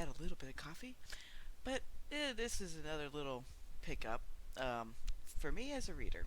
had a little bit of coffee. But this is another little pickup. For me as a reader,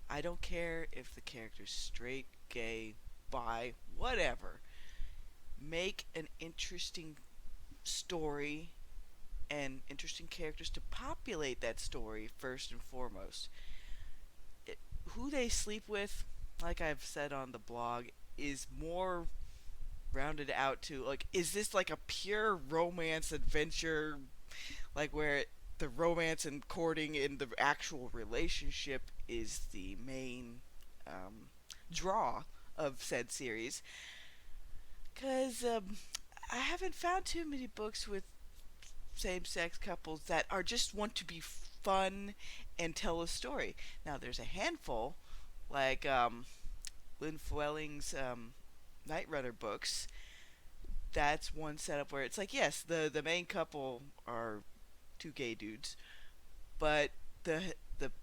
I don't care if the character's straight, gay, bi, whatever. Make an interesting story and interesting characters to populate that story first and foremost. Who they sleep with, like I've said on the blog, is more rounded out to like, is this like a pure romance adventure, like where the romance and courting in the actual relationship is the main um, draw of said series? Because I haven't found too many books with same-sex couples that are just want to be fun and tell a story. Now there's a handful, like Lynn Fwelling's Night Runner books. That's one setup where it's like, yes, the main couple are two gay dudes, but the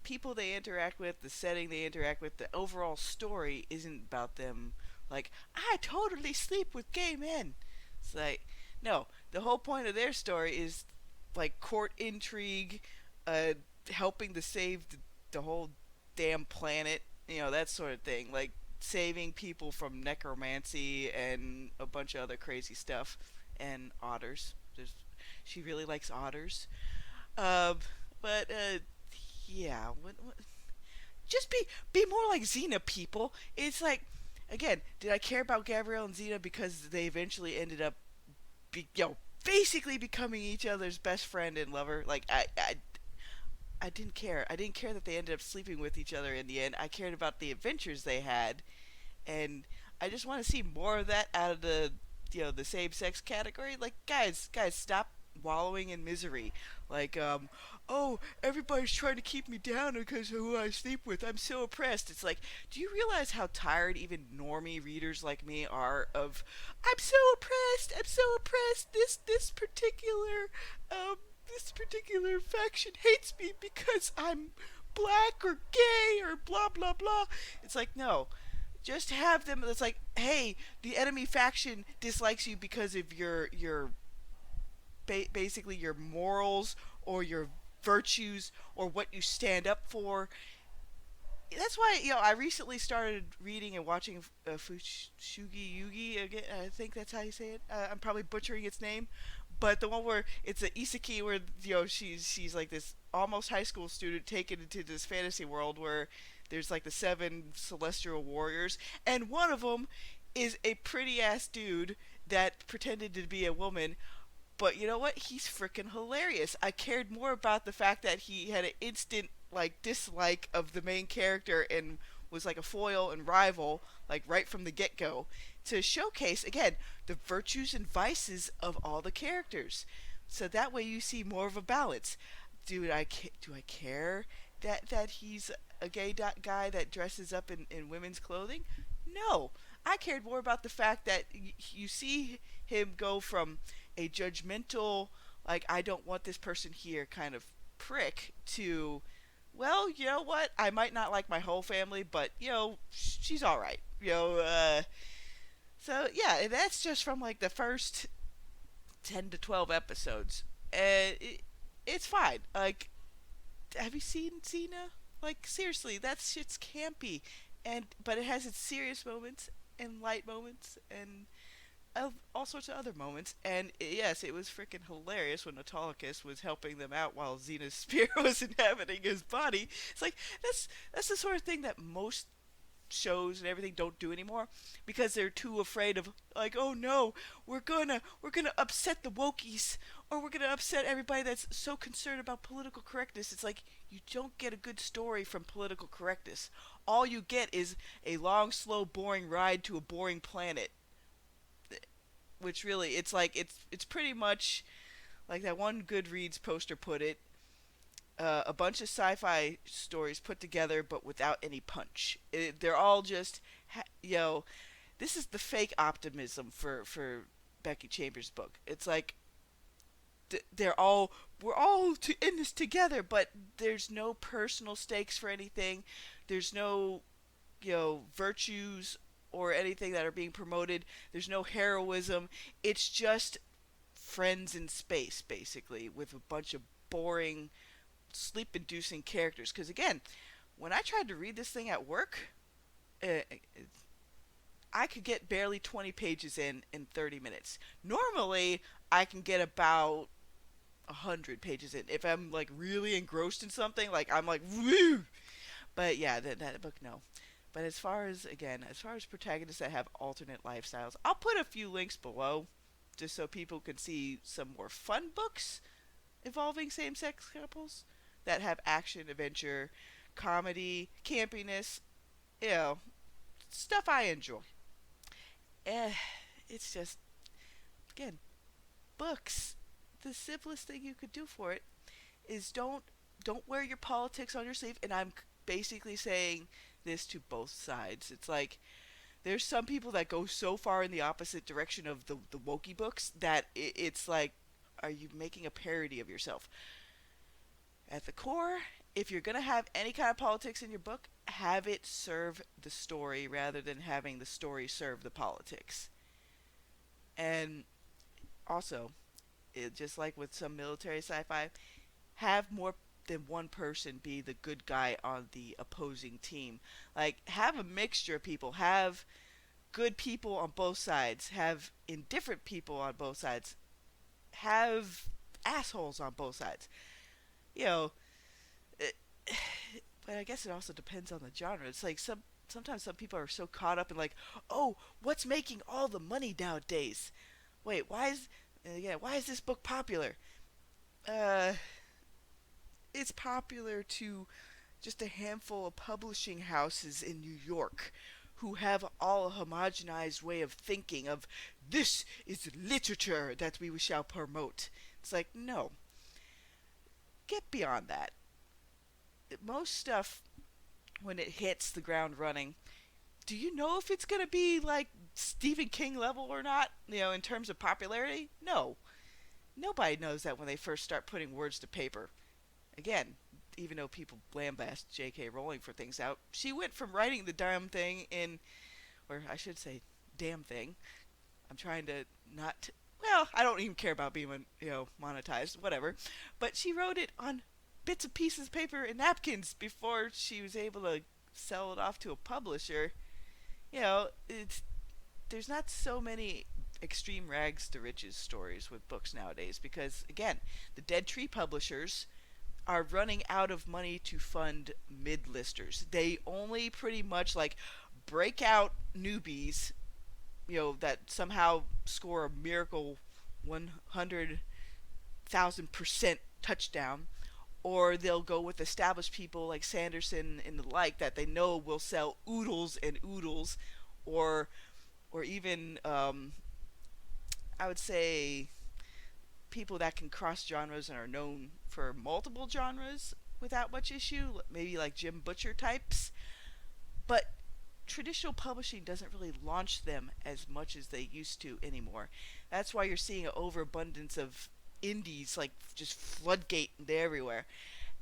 people they interact with, the setting they interact with, the overall story isn't about them. Like, I totally sleep with gay men. It's like, no, the whole point of their story is like court intrigue, uh, helping to save the whole damn planet, that sort of thing. Like saving people from necromancy and a bunch of other crazy stuff, and otters. She really likes otters. Uh, but yeah, just be more like Xena, people. It's like, again, did I care about Gabrielle and Xena because they eventually ended up, basically becoming each other's best friend and lover? Like I didn't care. I didn't care that they ended up sleeping with each other in the end. I cared about the adventures they had, and I just want to see more of that out of the same sex category. Like, guys, stop wallowing in misery. Like, oh, everybody's trying to keep me down because of who I sleep with. I'm so oppressed. It's like, do you realize how tired even normie readers like me are of? I'm so oppressed. I'm so oppressed. Um, this particular faction hates me because I'm black or gay or blah blah blah. It's like, no, just have them. It's like, hey, the enemy faction dislikes you because of basically your morals or your virtues or what you stand up for. That's why I recently started reading and watching Fushugi Yugi again. I think that's how you say it. I'm probably butchering its name, but the one where it's an isekai where she's like this almost high school student taken into this fantasy world where there's like the seven celestial warriors, and one of them is a pretty ass dude that pretended to be a woman. But you know what? He's freaking hilarious. I cared more about the fact that he had an instant like dislike of the main character and was like a foil and rival like right from the get-go, to showcase again the virtues and vices of all the characters. So that way you see more of a balance. Do I care that he's a gay guy that dresses up in women's clothing? No. I cared more about the fact that you see him go from a judgmental, like, I don't want this person here kind of prick to, well, you know what? I might not like my whole family, but, she's all right. So, yeah, and that's just from, like, the first 10 to 12 episodes. And it's fine. Like, have you seen Xena? Like, seriously, that shit's campy. But it has its serious moments and light moments and of all sorts of other moments. And yes, it was freaking hilarious when Autolycus was helping them out while Xena's spear was inhabiting his body. It's like, that's the sort of thing that most shows and everything don't do anymore, because they're too afraid of, like, oh no, we're gonna upset the wokies, or we're gonna upset everybody that's so concerned about political correctness. It's like, you don't get a good story from political correctness. All you get is a long, slow, boring ride to a boring planet, which really, it's like, it's pretty much like that one Goodreads poster put it, a bunch of sci-fi stories put together but without any punch. They're all just, this is the fake optimism for Becky Chambers' book. It's like, we're all in this together, but there's no personal stakes for anything. There's no, virtues or anything that are being promoted. There's no heroism. It's just friends in space, basically, with a bunch of boring, sleep inducing characters. Because again, when I tried to read this thing at work, uh, I could get barely 20 pages in 30 minutes. Normally, I can get about 100 pages in. If I'm like really engrossed in something, like I'm like, woo! But yeah, that book, no. But as far as protagonists that have alternate lifestyles, I'll put a few links below just so people can see some more fun books involving same sex couples that have action, adventure, comedy, campiness, you know, stuff I enjoy. Eh, it's just, again, books. The simplest thing you could do for it is don't wear your politics on your sleeve. And I'm basically saying this to both sides. It's like there's some people that go so far in the opposite direction of the wokey books that it's like, are you making a parody of yourself? At the core, if you're gonna have any kind of politics in your book, have it serve the story rather than having the story serve the politics. And also, just like with some military sci-fi, have more than one person be the good guy on the opposing team. Like, have a mixture of people. Have good people on both sides. Have indifferent people on both sides. Have assholes on both sides. You know, it, but I guess it also depends on the genre. It's like sometimes some people are so caught up in like, oh, what's making all the money nowadays? Wait, why is this book popular? Uh, it's popular to just a handful of publishing houses in New York who have all a homogenized way of thinking of this is literature that we shall promote. It's like, no, get beyond that. Most stuff, when it hits the ground running, do you know if it's going to be like Stephen King level or not, in terms of popularity? No. Nobody knows that when they first start putting words to paper. Again, even though people lambast J.K. Rowling for things out, she went from writing the damn thing or I should say, damn thing. I'm trying to not. Well, I don't even care about being, monetized, whatever. But she wrote it on bits and pieces of paper and napkins before she was able to sell it off to a publisher. There's not so many extreme rags to riches stories with books nowadays because, again, the dead tree publishers are running out of money to fund mid-listers. They only pretty much like break out newbies, that somehow score a miracle 100,000% touchdown, or they'll go with established people like Sanderson and the like that they know will sell oodles and oodles, or even I would say people that can cross genres and are known for multiple genres without much issue, maybe like Jim Butcher types. But traditional publishing doesn't really launch them as much as they used to anymore. That's why you're seeing an overabundance of indies, like just floodgate everywhere.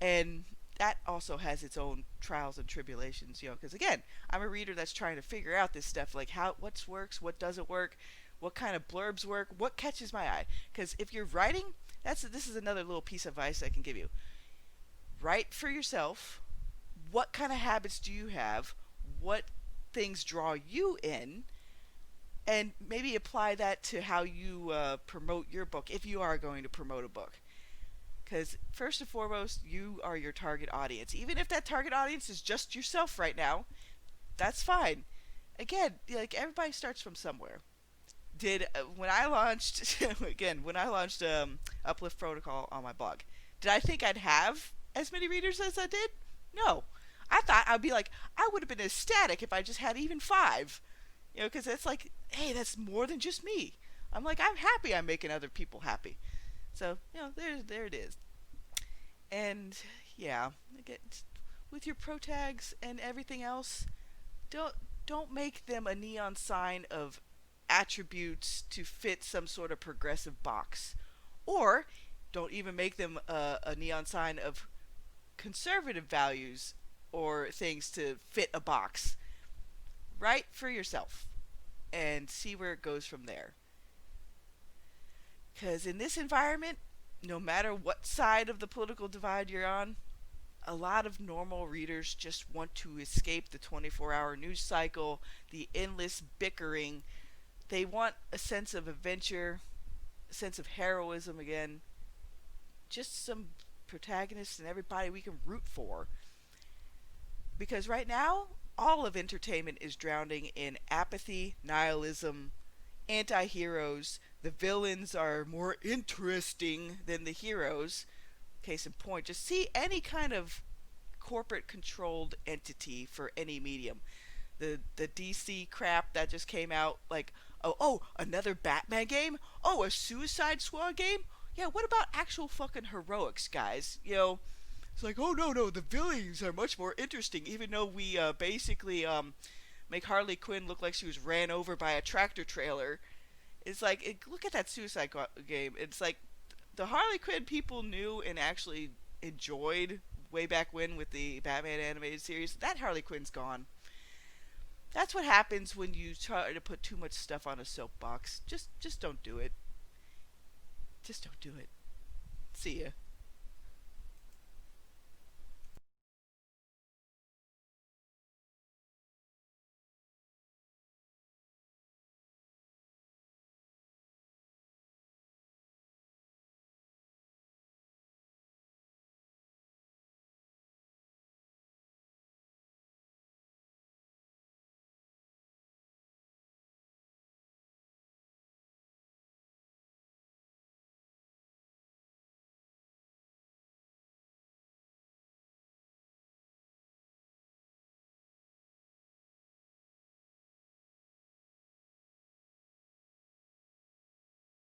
And that also has its own trials and tribulations, because again, I'm a reader that's trying to figure out this stuff, like what works, what doesn't work, what kind of blurbs work, what catches my eye. Because if you're writing, this is another little piece of advice I can give you. Write for yourself. What kind of habits do you have? What things draw you in? And maybe apply that to how you promote your book, if you are going to promote a book. Because first and foremost, you are your target audience. Even if that target audience is just yourself right now, that's fine. Again, like, everybody starts from somewhere. When I launched Uplift Protocol on my blog, did I think I'd have as many readers as I did? No. I thought I'd be like, I would have been ecstatic if I just had even 5. Because it's like, hey, that's more than just me. I'm like, I'm happy I'm making other people happy. So, there it is. And yeah, again, with your protags and everything else, don't make them a neon sign of attributes to fit some sort of progressive box, or don't even make them a neon sign of conservative values or things to fit a box. Write for yourself and see where it goes from there. Because in this environment, no matter what side of the political divide you're on, a lot of normal readers just want to escape the 24-hour news cycle, the endless bickering. They want a sense of adventure, a sense of heroism again, just some protagonists and everybody we can root for. Because right now, all of entertainment is drowning in apathy, nihilism, anti heroes. The villains are more interesting than the heroes. Case in point, just see any kind of corporate controlled entity for any medium. The DC crap that just came out, like, oh, another Batman game? Oh, a Suicide Squad game? Yeah, what about actual fucking heroics, guys? It's like, oh no, the villains are much more interesting, even though we basically make Harley Quinn look like she was ran over by a tractor trailer. It's like, look at that Suicide game. It's like the Harley Quinn people knew and actually enjoyed way back when with the Batman animated series. That Harley Quinn's gone. That's what happens when you try to put too much stuff on a soapbox. Just don't do it. Just don't do it. See ya.